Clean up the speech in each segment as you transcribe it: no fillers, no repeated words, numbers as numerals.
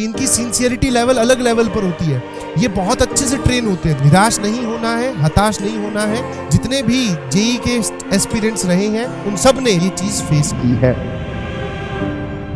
इनकी sincerity level अलग level पर होती है। ये बहुत अच्छे से ट्रेन होते हैं। निराश नहीं होना है, हताश नहीं होना है। जितने भी जेई के एस्पिरेंट्स रहे हैं उन सब ने ये चीज फेस की है।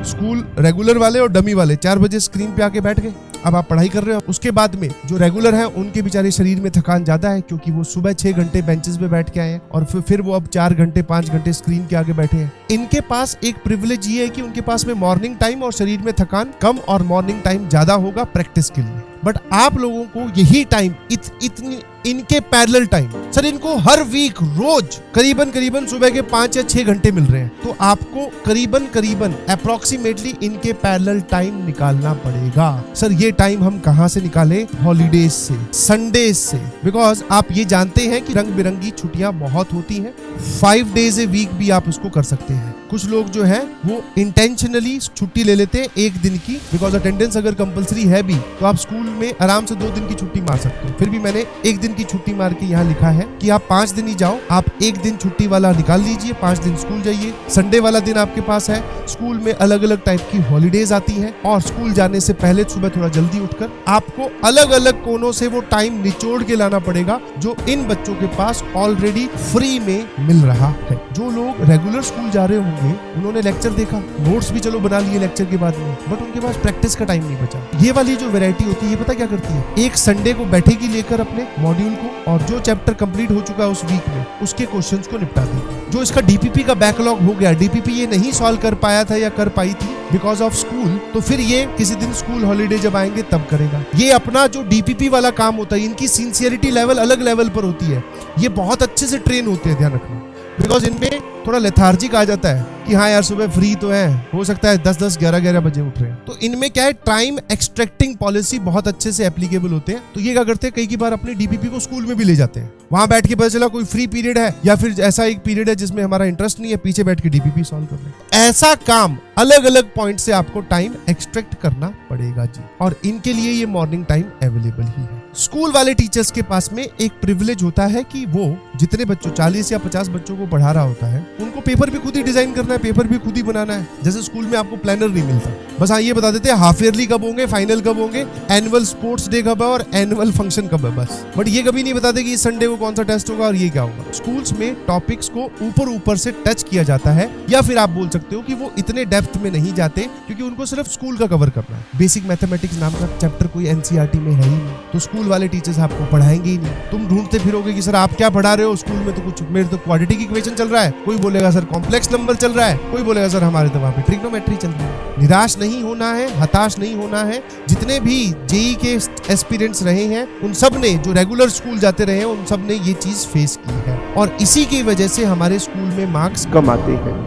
स्कूल रेगुलर वाले और डमी वाले 4 बजे स्क्रीन पे आके बैठ गए। अब आप पढ़ाई कर रहे हो। उसके बाद में जो रेगुलर हैं उनके बेचारे शरीर में थकान ज्यादा है, क्योंकि वो सुबह 6 घंटे बेंचेस पे बैठ के आए हैं और फिर वो अब 4 घंटे 5 घंटे स्क्रीन के आगे बैठे हैं। इनके पास एक प्रिविलेज ये है कि उनके पास में मॉर्निंग टाइम और शरीर में थकान कम और मॉर्निंग टाइम ज्यादा होगा प्रैक्टिस के लिए। बट आप लोगों को यही टाइम इतनी इनके पैरेलल टाइम, सर इनको हर वीक रोज करीबन सुबह के 5 या 6 घंटे मिल रहे हैं, तो आपको करीबन अप्रोक्सीमेटली इनके पैरेलल टाइम निकालना पड़ेगा। सर ये टाइम हम कहां से निकालें? हॉलीडेज से, संडेज से, बिकॉज आप ये जानते हैं कि रंग बिरंगी छुट्टियां बहुत होती हैं। 5 डेज ए वीक भी आप उसको कर सकते हैं। कुछ लोग जो है वो इंटेंशनली छुट्टी ले लेते हैं 1 दिन की, बिकॉज अटेंडेंस अगर कंपलसरी है भी तो आप स्कूल में आराम से 2 दिन की छुट्टी मार सकते हो। फिर भी मैंने 1 दिन की छुट्टी मार के यहाँ लिखा है कि आप 5 दिन ही जाओ, आप 1 दिन छुट्टी वाला निकाल लीजिए, 5 दिन स्कूल जाइए। संडे वाला दिन आपके पास है। स्कूल में अलग अलग टाइप की हॉलीडेज आती हैं और स्कूल जाने से पहले सुबह थोड़ा जल्दी उठकर आपको अलग अलग कोनों से वो टाइम निचोड़ के लाना पड़ेगा जो इन बच्चों के पास ऑलरेडी फ्री में मिल रहा है। जो लोग रेगुलर स्कूल जा रहे होंगे उन्होंने लेक्चर देखा, नोट्स भी चलो बना लिए लेक्चर के बाद में, बट उनके पास प्रैक्टिस का टाइम नहीं बचा। ये वाली जो वैरायटी होती है, पता क्या करती है? एक संडे को बैठेगी लेकर अपने मॉड्यूल को और जो चैप्टर कंप्लीट हो चुका है उस वीक में उसके क्वेश्चंस को निपटा देगी। जो इसका डीपीपी का बैकलॉग हो गया, डीपीपी ये नहीं सॉल्व कर पाया था या कर पाई थी बिकॉज ऑफ स्कूल, तो फिर ये किसी दिन स्कूल हॉलीडे जब आएंगे तब करेगा। ये अपना जो डीपीपी वाला काम होता है, इनकी सिंसियरिटी लेवल अलग लेवल पर होती है। ये बहुत अच्छे से ट्रेन होते हैं, ध्यान रखना, बिकॉज इनमें थोड़ा लेथार्जिक आ जाता है कि हाँ यार सुबह फ्री तो है, हो सकता है 10-10 11-11 बजे उठ रहे हैं। तो इनमें क्या है, टाइम एक्सट्रैक्टिंग पॉलिसी बहुत अच्छे से एप्लीकेबल होते हैं। तो ये क्या करते हैं, कई बार अपनी डीपीपी को स्कूल में भी ले जाते हैं। वहां बैठ के पता चला कोई फ्री पीरियड है या फिर ऐसा एक पीरियड है जिसमें हमारा इंटरेस्ट नहीं है, पीछे बैठ के डीपीपी सॉल्व कर ले। ऐसा काम अलग अलग पॉइंट से आपको टाइम एक्सट्रैक्ट करना पड़ेगा जी, और इनके लिए ये मॉर्निंग टाइम अवेलेबल ही है। स्कूल वाले टीचर्स के पास में एक प्रिविलेज होता है कि वो जितने बच्चों 40 या 50 बच्चों को पढ़ा रहा होता है उनको पेपर भी खुद ही डिजाइन करना है, पेपर भी खुद ही बनाना है। जैसे स्कूल में आपको प्लानर नहीं मिलता, बस हाँ ये बता देते हैं हाफ ईयरली कब होंगे, फाइनल कब होंगे, एनुअल स्पोर्ट्स डे कब है और एनुअल फंक्शन कब है, बस। बट ये कभी नहीं बताते कि इस संडे को कौन सा टेस्ट होगा और ये क्या होगा। स्कूल्स में टॉपिक्स को ऊपर से टच किया जाता है, या फिर आप बोल सकते हो कि वो इतने डेप्थ में नहीं जाते क्योंकि उनको सिर्फ स्कूल का कवर करना है। बेसिक मैथमेटिक्स नाम का चैप्टर कोई एनसीईआरटी में है ही नहीं, तो स्कूल वाले टीचर्स आपको पढ़ाएंगे ही नहीं। तुम ढूंढते फिरोगे कि सर आप क्या पढ़ा रहे हो स्कूल में, तो कुछ मेरे तो क्वाड्रेटिक इक्वेशन चल रहा है, कोई बोलेगा सर कॉम्प्लेक्स नंबर चल रहा है, कोई बोलेगा सर हमारे तो वहां पे ट्रिग्नोमेट्री चल रही है। निराश नहीं होना है, हताश नहीं होना है। जितने भी जेई के एस्पिरेंट्स रहे हैं उन सब ने, जो रेगुलर स्कूल जाते रहे हैं उन सब ने ये चीज फेस की है, और इसी की वजह से हमारे स्कूल में मार्क्स कम आते हैं।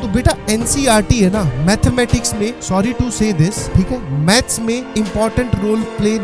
तो बेटा एनसीईआरटी है ना, मैथमेटिक्स में, सॉरी टू से दिस, ठीक है, मैथ्स में इंपॉर्टेंट रोल प्ले